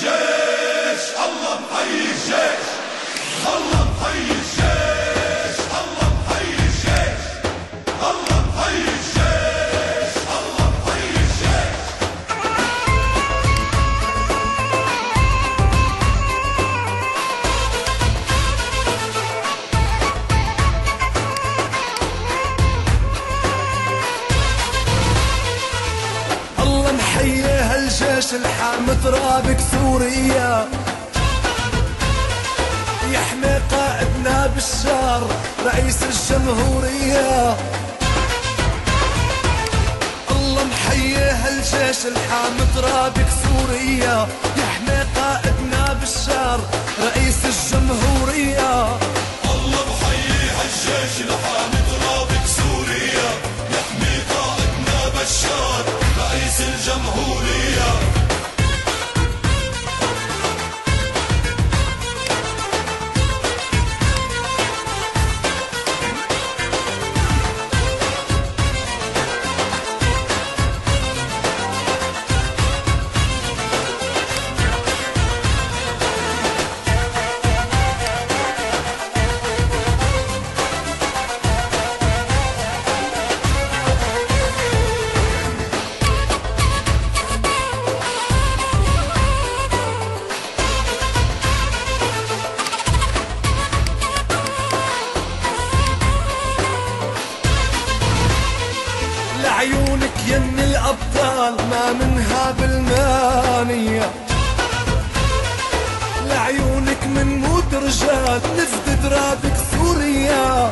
الجيش، الله محيي الجيش، الله محيي الجيش، الله محيي الجيش، الله محيي الجيش، الله محيي الجيش. الله محيي هالجيش الحامي ترابك سوريا، يحمي قائدنا بشار رئيس الجمهورية. الله محيي هالجيش الحامي ترابك سوريا، يحمي قائدنا بشار رئيس الجمهورية. الله محيي هالجيش الحامي ترابك سوريا، يحمي قائدنا بشار رئيس الجمهورية. لعيونك يم الأبطال ما منها بالمانية، لعيونك من موت رجال نفد ترابك سوريا.